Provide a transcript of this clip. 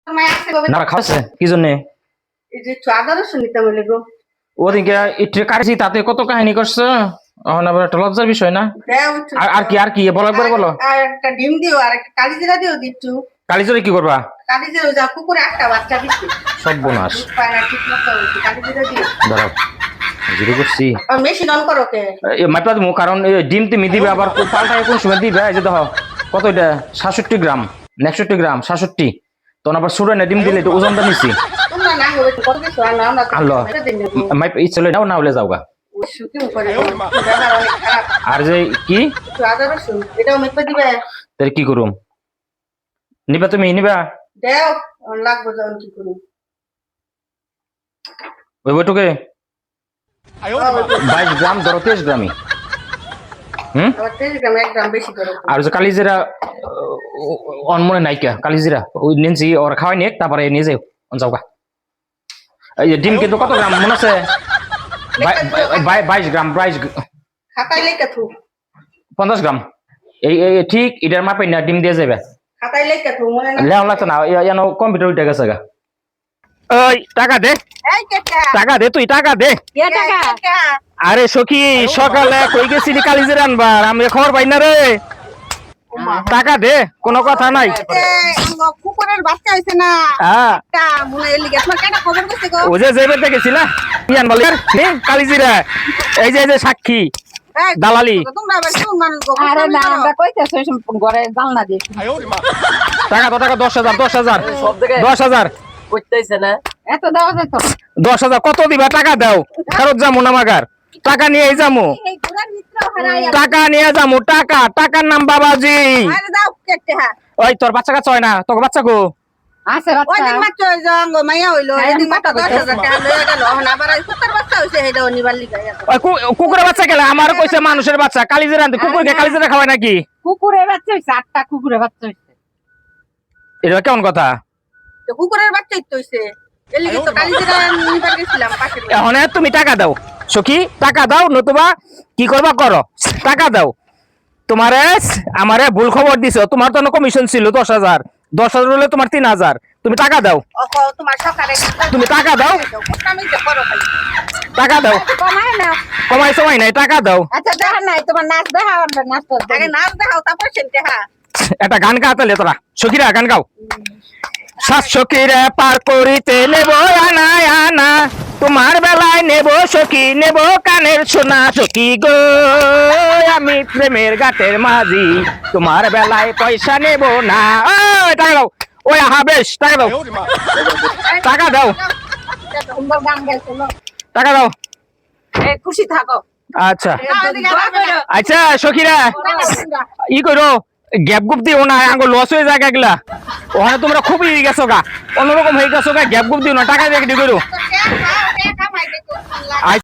না খাওয়াছে কি জন্য ওদিকে একটু কাটছি তাতে কত কাহিনী করছে এখন আবার একটা লজ্জার বিষয় না আর কি বলো একবার বলো একটা ডিম দিও আর একটা কালিজিরা দিও দিচ্ছু কালিজরে কি করবা কালিজিরা যা কুকুরে একটা বাচ্চা দিচ্ছে সর্বনাশ ঠিক মতো কালিজিরা দিও দাঁড়াও জিরো করছি মেশিন অন করো কে মাইপা দিমু কারণ ডিম তুমি দিবে আবার পাল্টা কোন সময় দিবে এই যে দেখো কত এটা 67 গ্রাম 61 গ্রাম 67 তখন আবার সুরে না ডিম দিলে একটু ওজনটা নিছি তোমরা না হবে কত কিছু আর নাও না আল্লাহ মাইপ ইচ্ছলে নাও না হলে যাওগা শুকিং করে ব্যবহার অনেক খারাপ আর যে কি আদা রসুন এটাও মেপে দিবে তাহলে কি করুম নিবা তুমি নিবা দেও লাগবে যখন কি করুম ওই বটুকে 22 গ্রাম ধরো 23 গ্রামই আবার 23 গ্রাম 1 গ্রাম বেশি করে আর যে কালিজিরা অনমনে নাইকা কালিজিরা ওই নিনছি ওর খাওয়াই নিয়ে তারপরে নিয়ে যাও যাওগা এই যে ডিম কিন্তু কত গ্রাম মনে আছে 22 গ্রাম 22 খাতায় লেখা থু 50 গ্রাম এই ঠিক এটার মাপে না ডিম দিয়ে যাবে খাতায় লেখা থু মনে না লেও লাগতো না ইয়ানো কম্পিউটার উঠে গেছে গা ওই টাকা দে এই কেটা টাকা দে তুই টাকা দে কে টাকা আরে সখী সকালে কই গেছিলি কালিজিরা আনবার আমি খবর পাই না রে টাকা দে কোনো কথা নাই কুকুরের বাচ্চা হইছে না হ্যাঁ তা মনে এলি গেছ না কেন খবর কইছে গো ও যে জেবেতে গেছিলা কি আনবালি নে কালিজিরা এই যে সাক্ষী দালালি তোমরা আবার কোন মানুষ গো আরে না আমরা কইতেছ ঘরে জানলা দি টাকা তো টাকা 10,000 10,000 কইতেছে না এত দাও যেত 10,000 কত দিবা টাকা দাও ফেরত যামু না মাগার টাকা নিয়ে যামু এই ঘোড়ার ভিতর হারাইয়া টাকা নিয়ে যামু টাকার নাম বাবাজি আরে দাও কেটে ওই তোর বাচ্চা কাছে হয় না তোর বাচ্চা গো আছে ওই বাচ্চা দিন মাত্র ওই জঙ্গ মাইয়া হইলো এদিন মাত্র 10,000 টাকা লয়ে গেল এখন আবার ওই কুকুরের বাচ্চা হইছে হেডা নিবার লিগা ওই কুকুরের বাচ্চা গেলে আমার কইছে মানুষের বাচ্চা কালিজিরা আনতে কুকুরকে কালিজিরা খাওয়ায় নাকি কুকুরের বাচ্চা হইছে 8টা কুকুরের বাচ্চা হইছে এটা কেমন কথা তো কুকুরের বাচ্চাই তো হইছে এলি তো কালিজিরা নিবার গেছিলাম পাশে এখন তুমি টাকা দাও সখী টাকা দাও নতুবা কি করবা করো টাকা দাও তোমারে আমারে ভুল খবর দিছো তোমার তো কমিশন ছিল 10,000 হলে তোমার 3,000 তুমি টাকা দাও ওহো তোমার সকালে তুমি টাকা দাও আমি তো করো খালি টাকা দাও কমায় না কমাই সময় নাই টাকা দাও আচ্ছা দেখা নাই তোমার নাচ দেখা আমরা নাচ তো আগে নাচ দেখাও তারপর সেনতে হ্যাঁ একটা গান গাতালে তোরা সখীরা গান গাও সাত সখীরা পার করিতে নেব আনা আনা তোমার বেলায় নেব সখী নেব কানের সোনা সখী গো আমি প্রেমের ঘাটের মাঝি তোমার বেলায় পয়সা নেব না ওই টাকা দাও ওই আহা বেশ টাকা দাও টাকা দাও সুন্দর গান গাইছিল টাকা দাও খুশি থাকো আচ্ছা আচ্ছা সখীরা ই করো গ্যাপ গুপ দিও না আঙ্গুল লস হয়ে যায় গেলা ওখানে তোমরা খুবই গেছো গা অন্যরকম হয়ে গেছো গা গ্যাপ গুপ দিও না টাকা দিয়ে করো